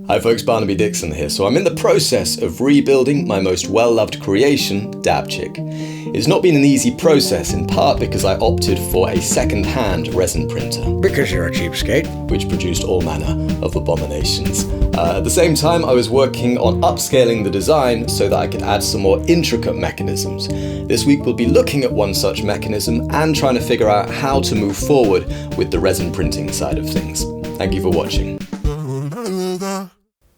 Hi folks, Barnaby Dixon here. So I'm in the process of rebuilding my most well-loved creation, Dabchick. It's not been an easy process, in part because I opted for a second-hand resin printer. Because you're a cheapskate. Which produced all manner of abominations. At the same time, I was working on upscaling the design so that I could add some more intricate mechanisms. This week we'll be looking at one such mechanism and trying to figure out how to move forward with the resin printing side of things. Thank you for watching.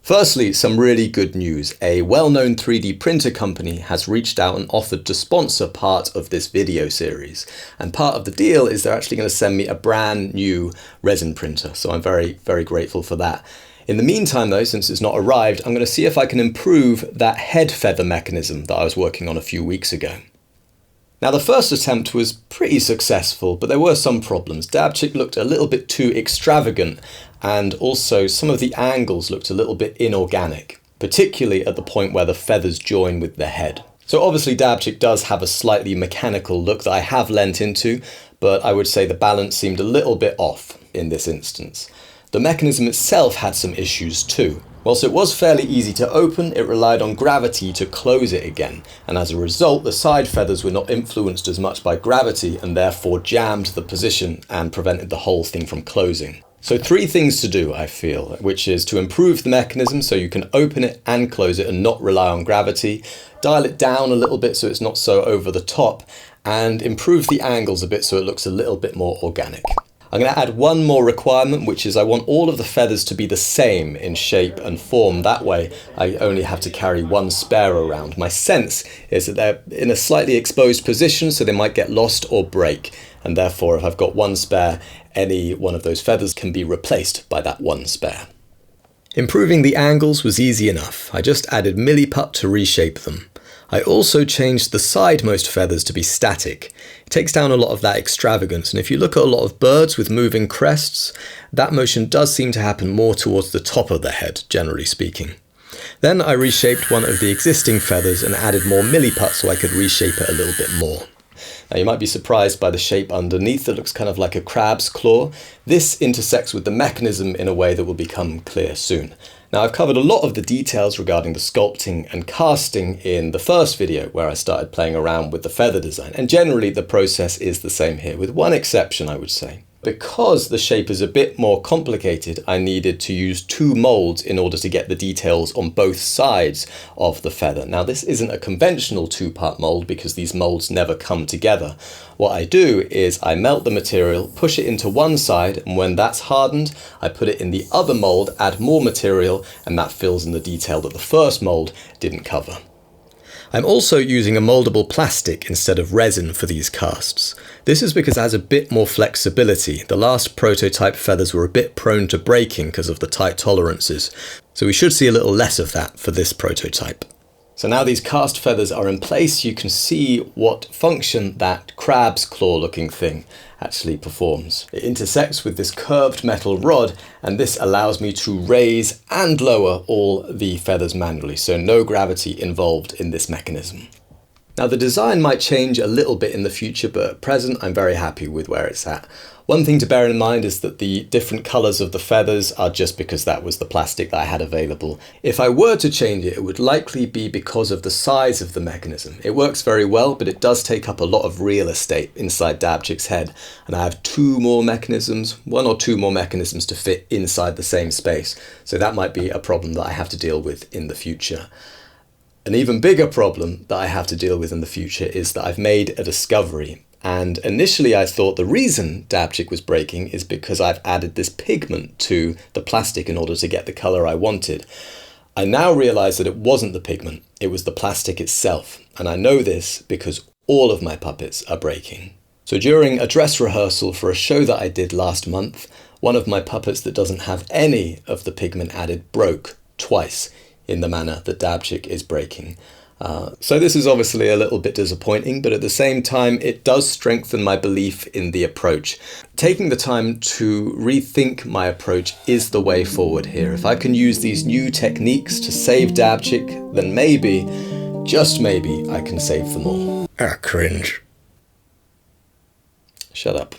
Firstly, some really good news. A well-known 3D printer company has reached out and offered to sponsor part of this video series. And part of the deal is they're actually going to send me a brand new resin printer. So I'm very, very grateful for that. In the meantime though, since it's not arrived, I'm going to see if I can improve that head feather mechanism that I was working on a few weeks ago. Now the first attempt was pretty successful, but there were some problems. Dabchick looked a little bit too extravagant, and also some of the angles looked a little bit inorganic, particularly at the point where the feathers join with the head. So obviously Dabchick does have a slightly mechanical look that I have lent into, but I would say the balance seemed a little bit off in this instance. The mechanism itself had some issues too. Whilst it was fairly easy to open, it relied on gravity to close it again, and as a result the side feathers were not influenced as much by gravity and therefore jammed the position and prevented the whole thing from closing. So 3 things to do, I feel, which is to improve the mechanism so you can open it and close it and not rely on gravity, dial it down a little bit so it's not so over the top, and improve the angles a bit so it looks a little bit more organic. I'm going to add one more requirement, which is I want all of the feathers to be the same in shape and form. That way I only have to carry one spare around. My sense is that they're in a slightly exposed position, so they might get lost or break. And therefore, if I've got one spare, any one of those feathers can be replaced by that one spare. Improving the angles was easy enough. I just added milliput to reshape them. I also changed the sidemost feathers to be static. It takes down a lot of that extravagance, and if you look at a lot of birds with moving crests, that motion does seem to happen more towards the top of the head, generally speaking. Then I reshaped one of the existing feathers and added more milliput so I could reshape it a little bit more. Now you might be surprised by the shape underneath that looks kind of like a crab's claw. This intersects with the mechanism in a way that will become clear soon. Now I've covered a lot of the details regarding the sculpting and casting in the first video where I started playing around with the feather design, and generally the process is the same here, with one exception I would say. Because the shape is a bit more complicated, I needed to use 2 molds in order to get the details on both sides of the feather. Now this isn't a conventional 2-part mold because these molds never come together. What I do is I melt the material, push it into one side, and when that's hardened, I put it in the other mold, add more material, and that fills in the detail that the first mold didn't cover. I'm also using a moldable plastic instead of resin for these casts. This is because it has a bit more flexibility. The last prototype feathers were a bit prone to breaking because of the tight tolerances, so we should see a little less of that for this prototype. So now these cast feathers are in place, you can see what function that crab's claw looking thing actually performs. It intersects with this curved metal rod, and this allows me to raise and lower all the feathers manually, so no gravity involved in this mechanism. Now the design might change a little bit in the future, but at present I'm very happy with where it's at. One thing to bear in mind is that the different colours of the feathers are just because that was the plastic that I had available. If I were to change it, it would likely be because of the size of the mechanism. It works very well, but it does take up a lot of real estate inside Dabchick's head, and I have 2 more mechanisms, 1 or 2 more mechanisms to fit inside the same space, so that might be a problem that I have to deal with in the future. An even bigger problem that I have to deal with in the future is that I've made a discovery. And initially I thought the reason Dabchick was breaking is because I've added this pigment to the plastic in order to get the colour I wanted. I now realise that it wasn't the pigment, it was the plastic itself. And I know this because all of my puppets are breaking. So during a dress rehearsal for a show that I did last month, one of my puppets that doesn't have any of the pigment added broke twice in the manner that Dabchick is breaking. So this is obviously a little bit disappointing, but at the same time it does strengthen my belief in the approach. Taking the time to rethink my approach is the way forward here. If I can use these new techniques to save Dabchick, then maybe, just maybe, I can save them all. Cringe. Shut up.